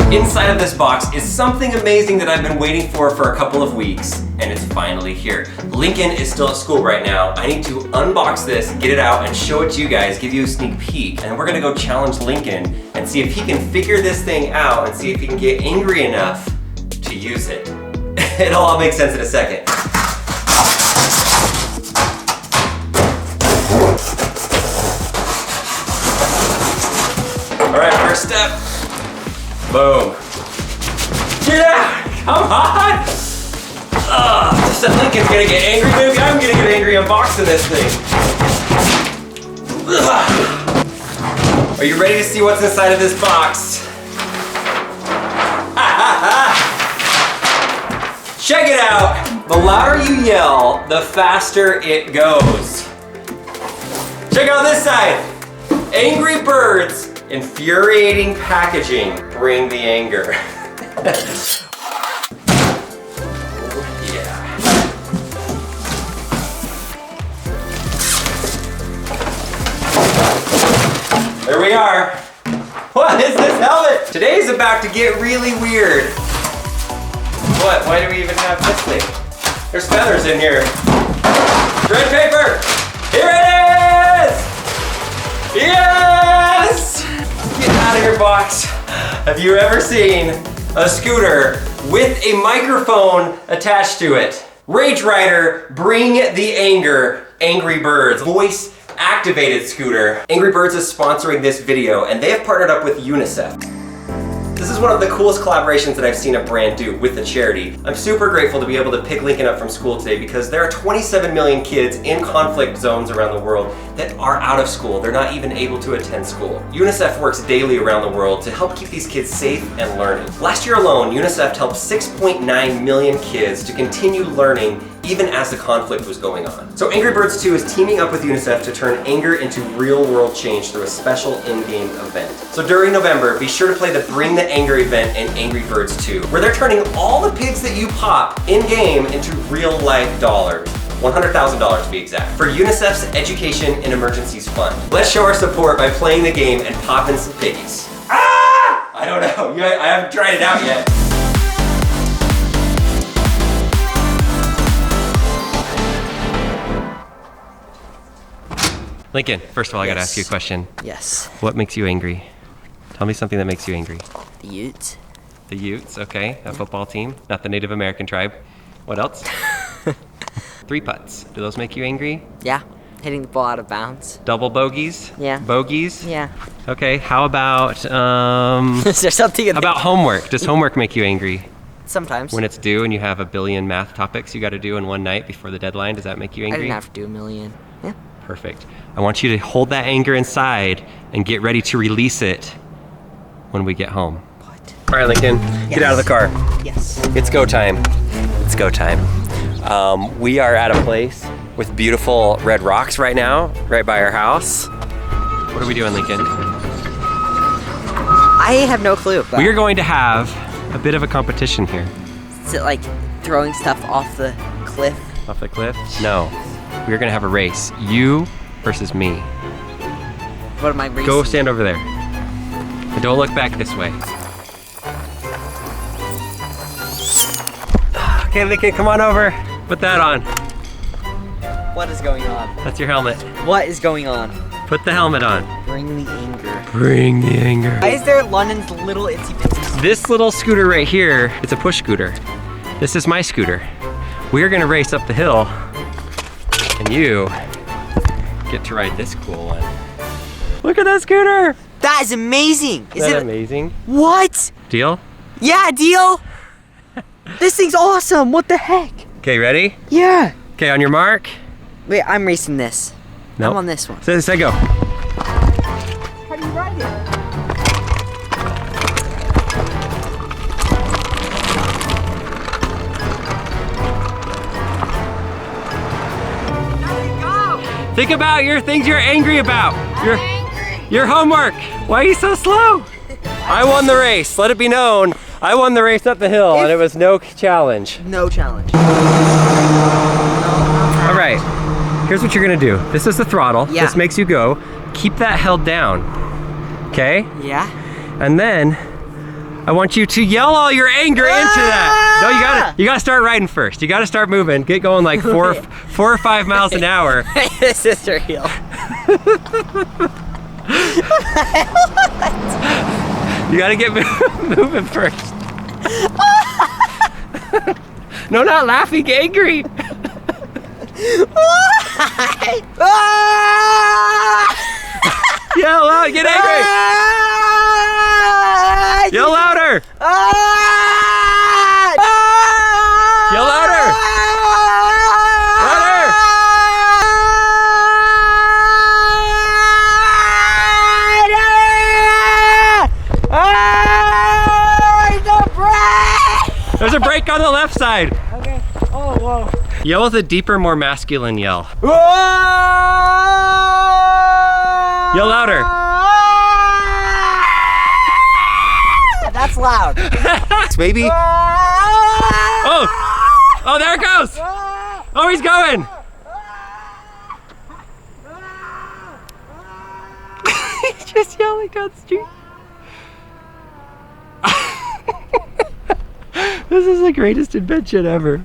Inside of this box is something amazing that I've been waiting for a couple of weeks, and it's finally here. Lincoln is still at school right now. I need to unbox this, get it out, and show it to you guys, give you a sneak peek, and we're gonna go challenge Lincoln and see if he can figure this thing out and see if he can get angry enough to use it. It'll all make sense in a second. All right, first step. Boom. Yeah, come on. Just that Lincoln's gonna get angry. Maybe I'm gonna get angry unboxing this thing. Are you ready to see what's inside of this box? Check it out. The louder you yell, the faster it goes. Check out this side. Angry Birds. Infuriating packaging. Bring the anger. Yeah. There we are. What is this helmet? Today's about to get really weird. What? Why do we even have this thing? There's feathers in here. Shred paper! Here it is! Yes! Get out of here, box. Have you ever seen a scooter with a microphone attached to it? Rage Rider, Bring the Anger, Angry Birds. Voice activated scooter. Angry Birds is sponsoring this video and they have partnered up with UNICEF. This is one of the coolest collaborations that I've seen a brand do with a charity. I'm super grateful to be able to pick Lincoln up from school today because there are 27 million kids in conflict zones around the world that are out of school. They're not even able to attend school. UNICEF works daily around the world to help keep these kids safe and learning. Last year alone, UNICEF helped 6.9 million kids to continue learning even as the conflict was going on. So Angry Birds 2 is teaming up with UNICEF to turn anger into real world change through a special in-game event. So during November, be sure to play the Bring the Anger event in Angry Birds 2, where they're turning all the pigs that you pop in-game into real life dollars. $100,000 to be exact, for UNICEF's Education in Emergencies Fund. Let's show our support by playing the game and popping some piggies. Ah! I don't know, I haven't tried it out yet. Lincoln, first of all, I gotta ask you a question. Yes. What makes you angry? Tell me something that makes you angry. The Utes. The Utes, okay. A football team, not the Native American tribe. What else? 3 putts. Do those make you angry? Yeah. Hitting the ball out of bounds. Double bogeys? Yeah. Bogeys? Yeah. Okay, how about, Is there something how about homework? Does homework make you angry? Sometimes. When it's due and you have a billion math topics you gotta do in one night before the deadline, does that make you angry? I didn't have to do a million. Yeah. Perfect. I want you to hold that anger inside and get ready to release it when we get home. What? All right, Lincoln, get out of the car. Yes. It's go time. It's go time. We are at a place with beautiful red rocks right now, right by our house. What are we doing, Lincoln? I have no clue. But We are going to have a bit of a competition here. is it like throwing stuff off the cliff? Off the cliff? No. We're gonna have a race. You versus me. What am I racing? Go stand over there. And don't look back this way. Okay, Lincoln, come on over. Put that on. What is going on? That's your helmet. What is going on? Put the helmet on. Bring the anger. Bring the anger. Why is there London's little itsy bitsy? This little scooter right here, it's a push scooter. This is my scooter. We're gonna race up the hill and you get to ride this cool one. Look at that scooter! That is amazing. Isn't that amazing? What? Deal? Yeah, deal. This thing's awesome. What the heck? Okay, ready? Yeah. Okay, on your mark. Wait, I'm racing this. Nope. I'm on this one. Say go. How do you ride it? Think about your things you're angry about. Your homework. Why are you so slow? I won the race. Let it be known. I won the race up the hill and it was no challenge. No challenge. All right, here's what you're gonna do. This is the throttle. Yeah. This makes you go. Keep that held down, okay? Yeah. And then I want you to yell all your anger into that. No, you gotta start riding first. You gotta start moving. Get going like 4 or 5 miles an hour. This is real. You gotta get moving first. No, not laughing, angry. Yell out, get angry. Yell louder. Yell louder. Louder. There's a break on the left side. Okay. Oh, whoa. Yell with a deeper, more masculine yell. Whoa! Yell louder. That's loud. Maybe. Oh, there it goes. Oh, he's going. He's just yelling down the street. This is the greatest invention ever.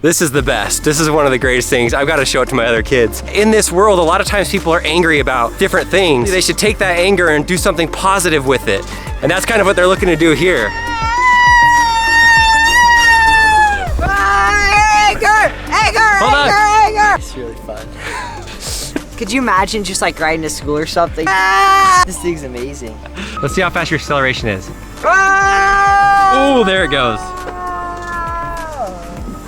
This is the best. This is one of the greatest things. I've got to show it to my other kids. In this world, a lot of times people are angry about different things. They should take that anger and do something positive with it. And that's kind of what they're looking to do here. Anger! It's really fun. Could you imagine just like riding to school or something? This thing's amazing. Let's see how fast your acceleration is. Oh, there it goes.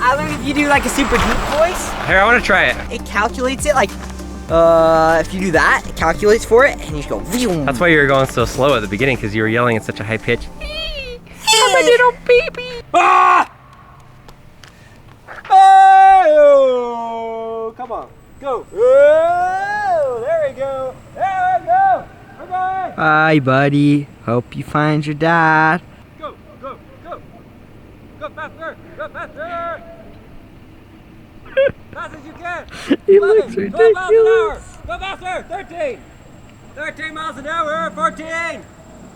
I learned if you do like a super deep voice. Here, I want to try it. It calculates it like, if you do that, it calculates for it and you just go vroom. That's why you were going so slow at the beginning, because you were yelling at such a high pitch. I'm a little baby. Ah! Oh, come on, go. Oh, there we go. There we go. Bye-bye. Bye, buddy. Hope you find your dad. Go, go, go. Go faster, go faster. Fast as you can. He looks ridiculous. 12 miles an hour. Go faster. 13. 13 miles an hour. 14.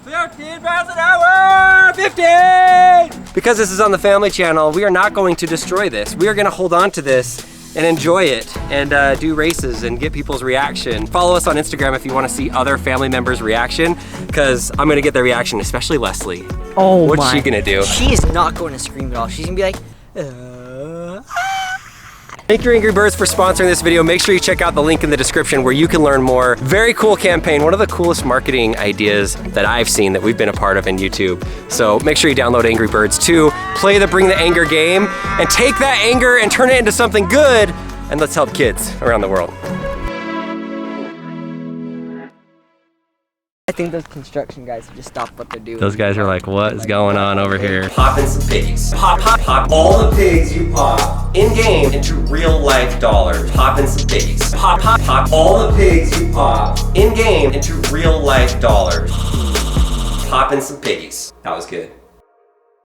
13 miles an hour. 15. Because this is on the Family Channel, we are not going to destroy this. We are going to hold on to this and enjoy it and do races and get people's reaction. Follow us on Instagram if you want to see other family members' reaction, because I'm going to get their reaction, especially Leslie. Oh, what's she going to do? She is not going to scream at all. She's going to be like, Thank you, Angry Birds, for sponsoring this video. Make sure you check out the link in the description where you can learn more. Very cool campaign. One of the coolest marketing ideas that I've seen that we've been a part of in YouTube. So make sure you download Angry Birds 2, play the Bring the Anger game, and take that anger and turn it into something good. And let's help kids around the world. I think those construction guys have just stopped what they're doing. Those guys are like, what is going on over here? Popping some piggies. Pop, pop, pop. All the pigs you pop in-game into real-life dollars. Popping some piggies. Pop, pop, pop. All the pigs you pop in-game into real-life dollars. Popping some piggies. That was good.